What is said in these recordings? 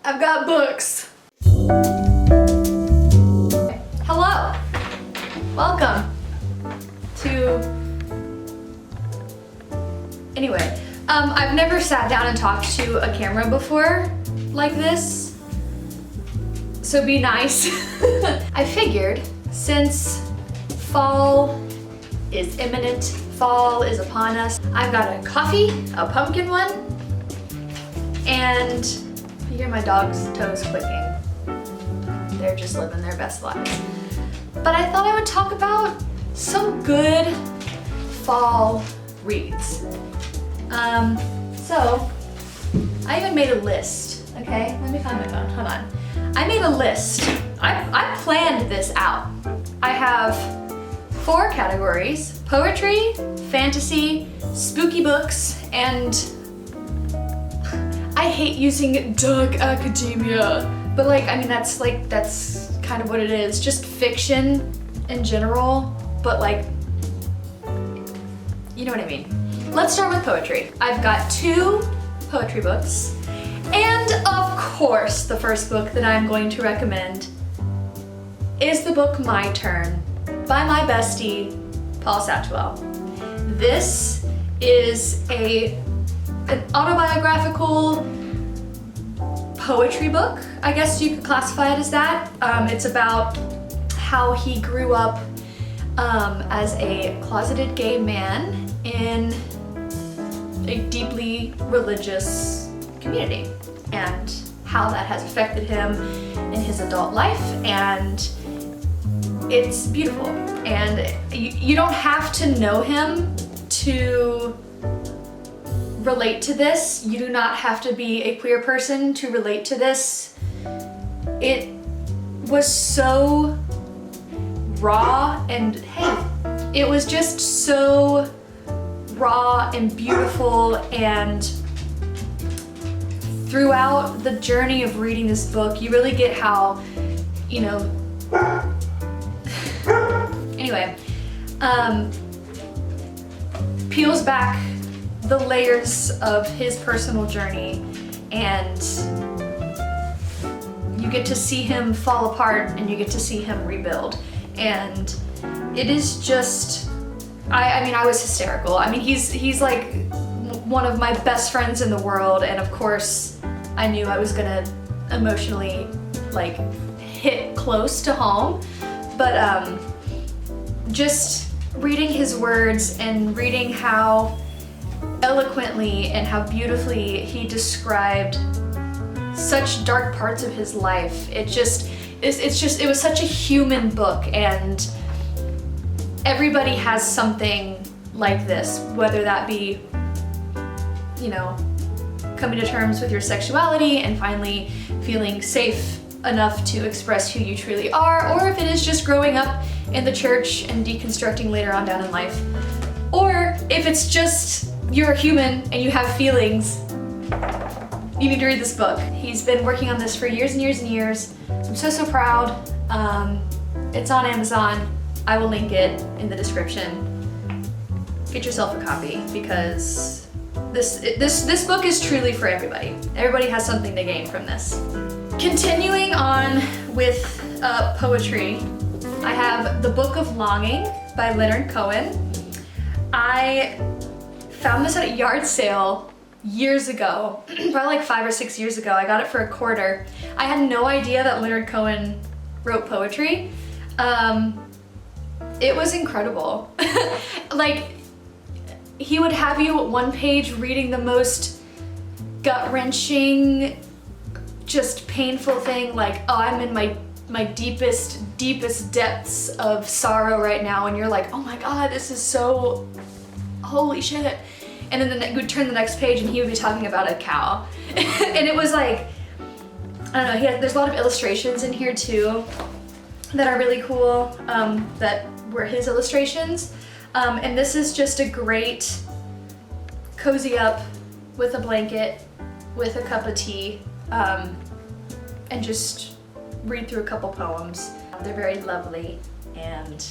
I've got books. Hello. Welcome to... Anyway, I've never sat down and talked to a camera before like this, so be nice. I figured since fall is imminent, fall is upon us, I've got a coffee, a pumpkin one, and you hear my dog's toes clicking. They're just living their best lives. But I thought I would talk about some good fall reads. So I even made a list, okay? Let me find my phone, hold on. I made a list. I planned this out. I have 4 categories: poetry, fantasy, spooky books, and I hate using dark academia, but like, I mean, that's kind of what it is. Just fiction in general, but like, you know what I mean. Let's start with poetry. I've got 2 poetry books, and of course, the first book that I'm going to recommend is the book My Turn by my bestie, Paul Satchwell. This is an autobiographical poetry book. I guess you could classify it as that. It's about how he grew up as a closeted gay man in a deeply religious community and how that has affected him in his adult life, and it's beautiful. And you don't have to know him to relate to this. You do not have to be a queer person to relate to this. It was so raw, and hey, it was just so raw and beautiful, and throughout the journey of reading this book, you really get how, you know, anyway, peels back the layers of his personal journey, and you get to see him fall apart and you get to see him rebuild. And it is just, I mean, I was hysterical. I mean, he's like one of my best friends in the world, and of course I knew I was gonna emotionally like hit close to home, but just reading his words and reading how eloquently and how beautifully he described such dark parts of his life. It was such a human book, and everybody has something like this, whether that be, you know, coming to terms with your sexuality and finally feeling safe enough to express who you truly are, or if it is just growing up in the church and deconstructing later on down in life, or if it's just you're a human and you have feelings, you need to read this book. He's been working on this for years and years and years. I'm so proud. It's on Amazon. I will link it in the description. Get yourself a copy, because this book is truly for everybody. Everybody has something to gain from this. Continuing on with poetry, I have The Book of Longing by Leonard Cohen. I found this at a yard sale years ago, probably like 5 or 6 years ago. I got it for a quarter. I had no idea that Leonard Cohen wrote poetry. It was incredible. Like, he would have you at one page reading the most gut-wrenching, just painful thing, like, oh, I'm in my deepest depths of sorrow right now, and you're like, oh my god, this is so, holy shit. And then you would turn the next page and he would be talking about a cow. And it was like, I don't know, there's a lot of illustrations in here too that are really cool, that were his illustrations. And this is just a great cozy up with a blanket, with a cup of tea, and just read through a couple poems. They're very lovely, and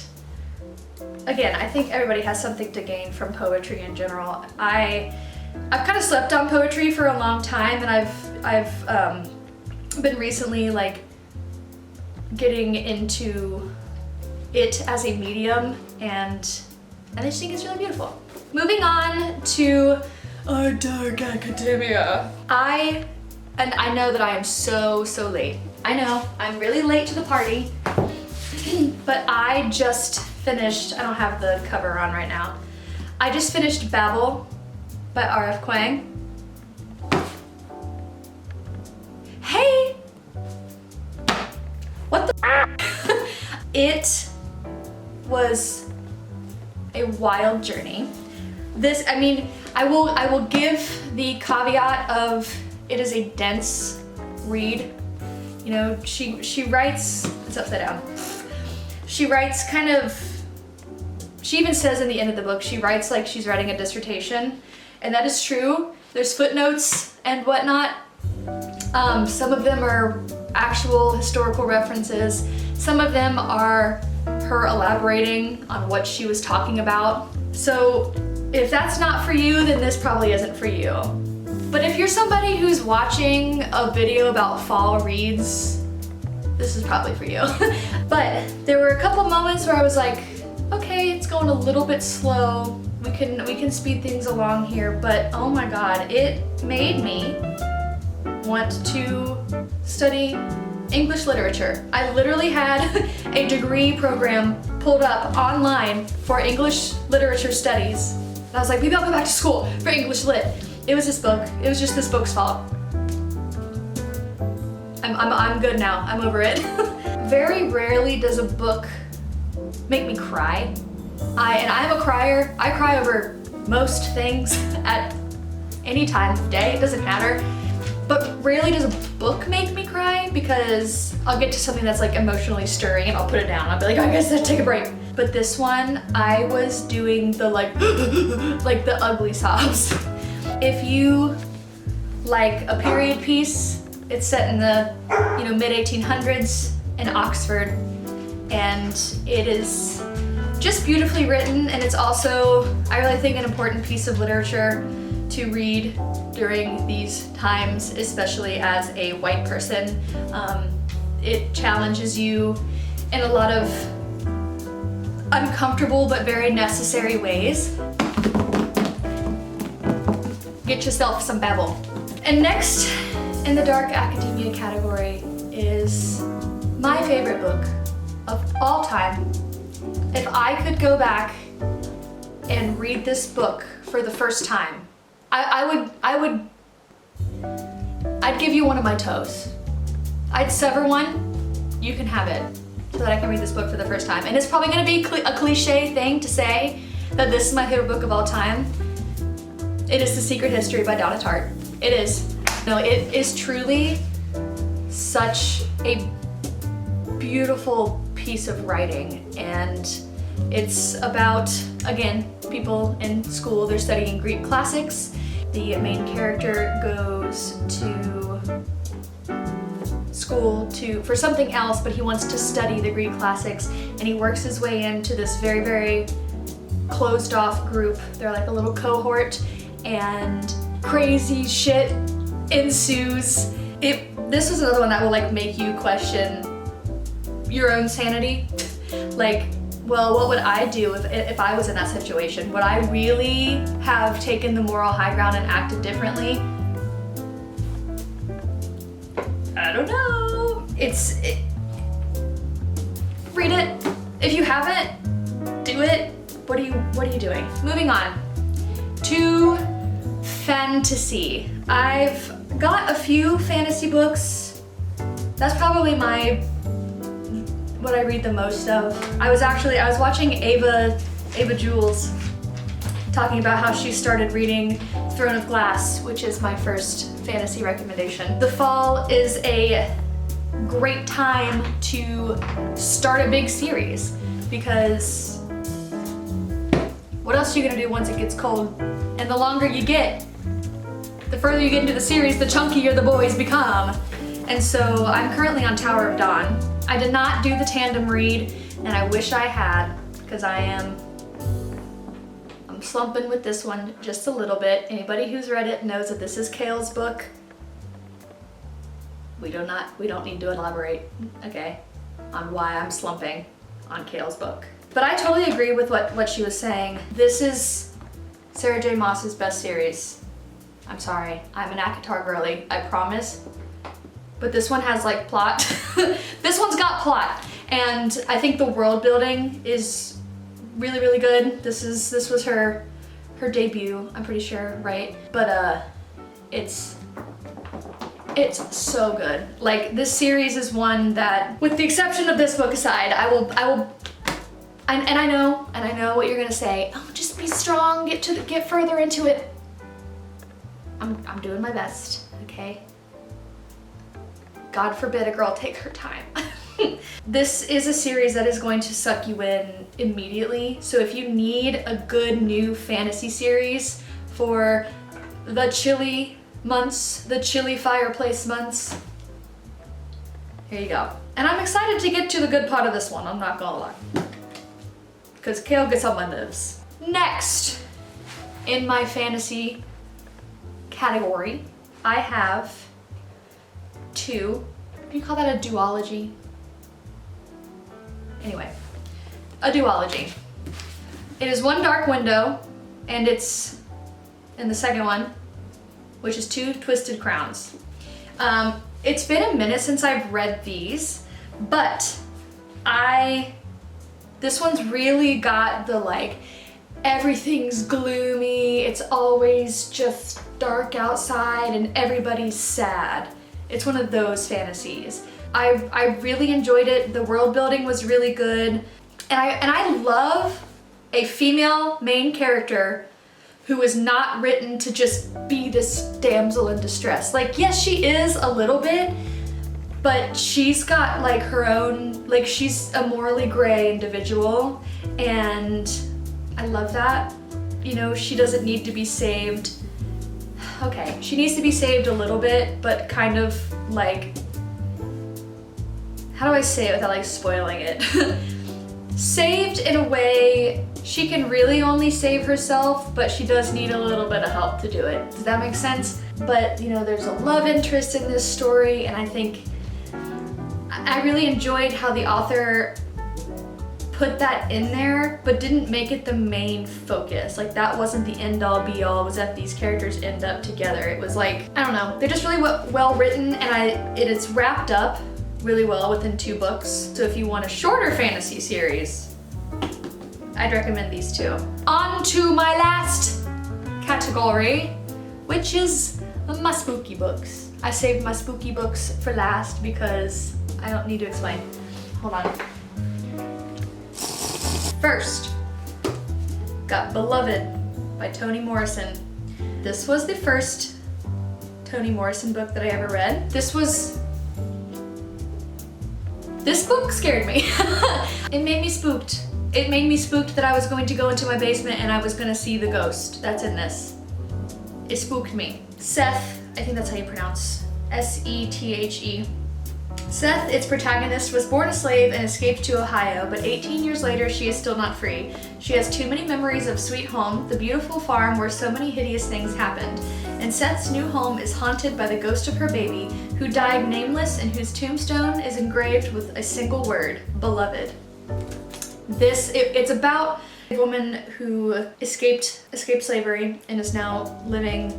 again, I think everybody has something to gain from poetry in general. I've kind of slept on poetry for a long time, and I've been recently like getting into it as a medium, and I just think it's really beautiful. Moving on to Our Dark Academia. I know that I am so late. I know, I'm really late to the party, but I just finished, I don't have the cover on right now. I just finished Babel by R.F. Kuang. Hey! What the It was a wild journey. I mean, I will give the caveat of it is a dense read. You know, she writes, it's upside down. She writes kind of, she even says in the end of the book, she writes like she's writing a dissertation, and that is true. There's footnotes and whatnot. Some of them are actual historical references. Some of them are her elaborating on what she was talking about. So if that's not for you, then this probably isn't for you. But if you're somebody who's watching a video about fall reads, this is probably for you. But there were a couple moments where I was like, okay, it's going a little bit slow. We can speed things along here, but oh my God, it made me want to study English literature. I literally had a degree program pulled up online for English literature studies. And I was like, maybe I'll go back to school for English lit. It was this book. It was just this book's fault. I'm good now. I'm over it. Very rarely does a book make me cry. I'm a crier. I cry over most things at any time of day. It doesn't matter. But rarely does a book make me cry, because I'll get to something that's like emotionally stirring and I'll put it down. I'll be like, I guess I'll take a break. But this one, I was doing the like, like the ugly sobs. If you like a period piece, it's set in the mid-1800s in Oxford, and it is just beautifully written, and it's also, I really think, an important piece of literature to read during these times, especially as a white person. It challenges you in a lot of uncomfortable but very necessary ways. Get yourself some Babel. And next in the Dark Academia category is my favorite book of all time. If I could go back and read this book for the first time, I'd give you one of my toes. I'd sever one, you can have it, so that I can read this book for the first time. And it's probably gonna be a cliche thing to say that this is my favorite book of all time. It is The Secret History by Donna Tartt. It is. No, it is truly such a beautiful piece of writing, and it's about, again, people in school, they're studying Greek classics. The main character goes to school for something else, but he wants to study the Greek classics, and he works his way into this very, very closed off group. They're like a little cohort, and crazy shit ensues. This was another one that will like make you question your own sanity. Like, well, what would I do if I was in that situation? Would I really have taken the moral high ground and acted differently? I don't know. Read it. If you haven't, do it. What are you doing? Moving on to fantasy. I've got a few fantasy books. That's probably what I read the most of. I was watching Ava Jules talking about how she started reading Throne of Glass, which is my first fantasy recommendation. The fall is a great time to start a big series, because what else are you gonna do once it gets cold? And the longer you get, the further you get into the series, the chunkier the boys become. And so I'm currently on Tower of Dawn. I did not do the tandem read, and I wish I had, because I'm slumping with this one just a little bit. Anybody who's read it knows that this is Kale's book. We don't need to elaborate, okay, on why I'm slumping on Kale's book. But I totally agree with what she was saying. This is Sarah J. Maas's best series. I'm sorry, I'm an ACOTAR girly, I promise. But this one has like plot. This one's got plot. And I think the world building is really, really good. This was her debut, I'm pretty sure, right? But it's so good. Like, this series is one that, with the exception of this book aside, I will and I know what you're gonna say. Oh, just be strong, get further into it. I'm doing my best, okay? God forbid a girl take her time. This is a series that is going to suck you in immediately. So if you need a good new fantasy series for the chilly months, the chilly fireplace months, here you go. And I'm excited to get to the good part of this one, I'm not gonna lie. Because Kale gets on my nerves. Next, in my fantasy category, I have two, do you call that a duology? Anyway, a duology. It is One Dark Window, and it's in the second one, which is Two Twisted Crowns. It's been a minute since I've read these, but this one's really got the like, everything's gloomy, it's always just dark outside and everybody's sad. It's one of those fantasies. I really enjoyed it. The world building was really good. And I love a female main character who is not written to just be this damsel in distress. Like, yes, she is a little bit, but she's got like her own, like she's a morally gray individual, and I love that. You know, she doesn't need to be saved. Okay, she needs to be saved a little bit, but kind of like, how do I say it without like spoiling it? Saved in a way, she can really only save herself, but she does need a little bit of help to do it. Does that make sense? But you know, there's a love interest in this story, and I think I really enjoyed how the author put that in there, but didn't make it the main focus. Like, that wasn't the end all be all, was that these characters end up together. It was like, I don't know, they're just really well written, and it's wrapped up really well within 2 books. So if you want a shorter fantasy series, I'd recommend these 2. On to my last category, which is my spooky books. I saved my spooky books for last because I don't need to explain. Hold on. First, got Beloved by Toni Morrison. This was the first Toni Morrison book that I ever read. This book scared me. It made me spooked. It made me spooked that I was going to go into my basement and I was gonna see the ghost that's in this. It spooked me. Seth, I think that's how you pronounce, S-E-T-H-E. Seth, its protagonist, was born a slave and escaped to Ohio, but 18 years later she is still not free. She has too many memories of Sweet Home, the beautiful farm where so many hideous things happened. And Seth's new home is haunted by the ghost of her baby, who died nameless and whose tombstone is engraved with a single word, beloved. It's about a woman who escaped slavery and is now living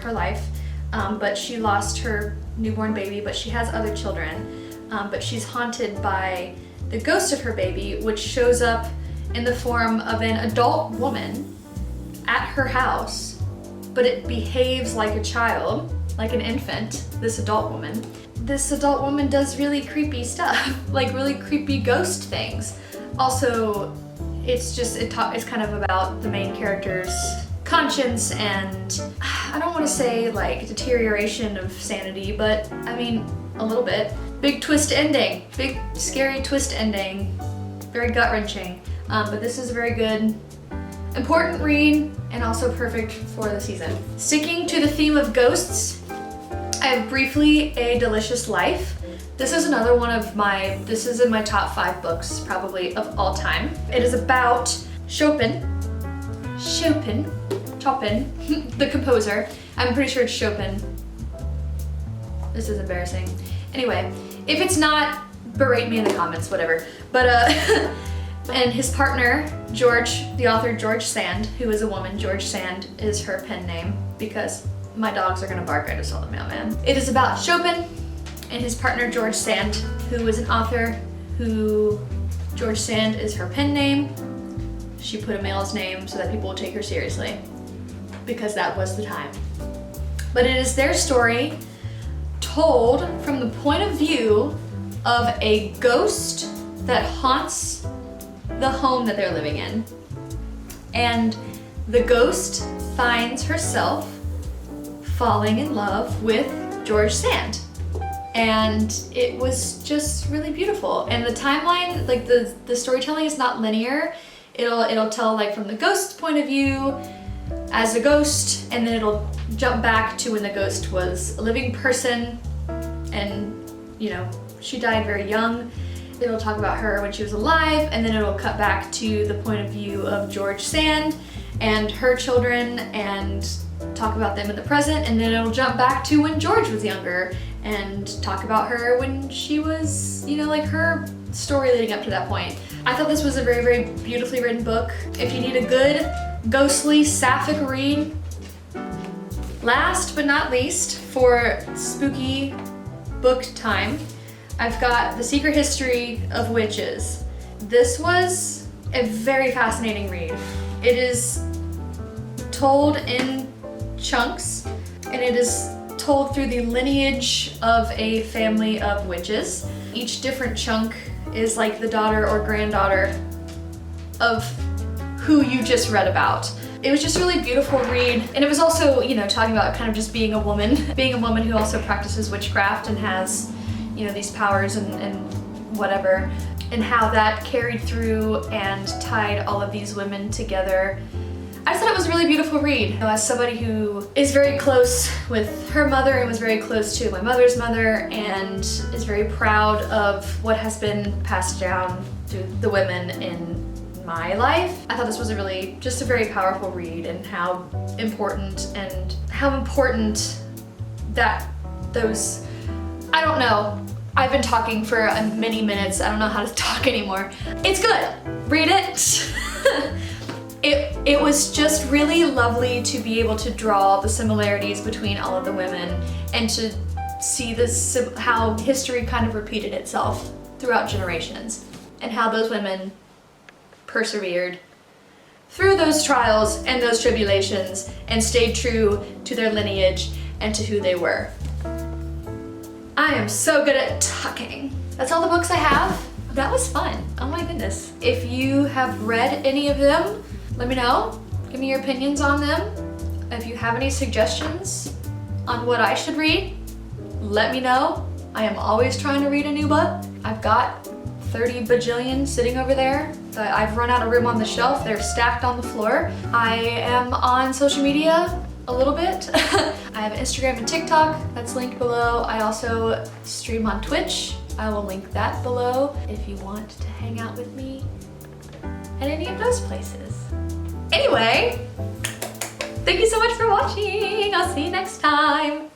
her life, but she lost her newborn baby, but she has other children, but she's haunted by the ghost of her baby, which shows up in the form of an adult woman at her house, but it behaves like a child, like an infant, this adult woman. This adult woman does really creepy stuff, like really creepy ghost things. Also, it's kind of about the main character's conscience and, I don't want to say like deterioration of sanity, but I mean, a little bit. Big twist ending, big scary twist ending, very gut-wrenching. But this is a very good, important read and also perfect for the season. Sticking to the theme of ghosts, I have Briefly a Delicious Life. This is another one of this is in my top 5 books probably of all time. It is about Chopin, the composer. I'm pretty sure it's Chopin. This is embarrassing. Anyway, if it's not, berate me in the comments, whatever. But and his partner, George, the author George Sand, who is a woman. George Sand is her pen name because my dogs are gonna bark, I just saw the mailman. It is about Chopin and his partner George Sand, who is an author who, George Sand is her pen name. She put a male's name so that people would take her seriously because that was the time. But it is their story told from the point of view of a ghost that haunts the home that they're living in. And the ghost finds herself falling in love with George Sand. And it was just really beautiful. And the timeline, like the storytelling is not linear. It'll tell like from the ghost's point of view as a ghost, and then it'll jump back to when the ghost was a living person and, you know, she died very young. It'll talk about her when she was alive, and then it'll cut back to the point of view of George Sand and her children and talk about them in the present, and then it'll jump back to when George was younger and talk about her when she was, you know, like her story leading up to that point. I thought this was a very, very beautifully written book. If you need a good, ghostly, sapphic read, last but not least, for spooky book time, I've got The Secret History of Witches. This was a very fascinating read. It is told in chunks, and it is told through the lineage of a family of witches. Each different chunk is like the daughter or granddaughter of who you just read about. It was just a really beautiful read, and it was also, you know, talking about kind of just being a woman who also practices witchcraft and has, you know, these powers and whatever, and how that carried through and tied all of these women together. I just thought it was a really beautiful read. You know, as somebody who is very close with her mother and was very close to my mother's mother and is very proud of what has been passed down through the women in my life, I thought this was just a very powerful read, and how important that those, I don't know. I've been talking for many minutes. I don't know how to talk anymore. It's good. Read it. It was just really lovely to be able to draw the similarities between all of the women and to see how history kind of repeated itself throughout generations, and how those women persevered through those trials and those tribulations and stayed true to their lineage and to who they were. I am so good at talking. That's all the books I have. That was fun. Oh my goodness. If you have read any of them, let me know. Give me your opinions on them. If you have any suggestions on what I should read, let me know. I am always trying to read a new book. I've got 30 bajillion sitting over there. I've run out of room on the shelf. They're stacked on the floor. I am on social media a little bit. I have Instagram and TikTok, that's linked below. I also stream on Twitch. I will link that below if you want to hang out with me at any of those places. Anyway, thank you so much for watching. I'll see you next time.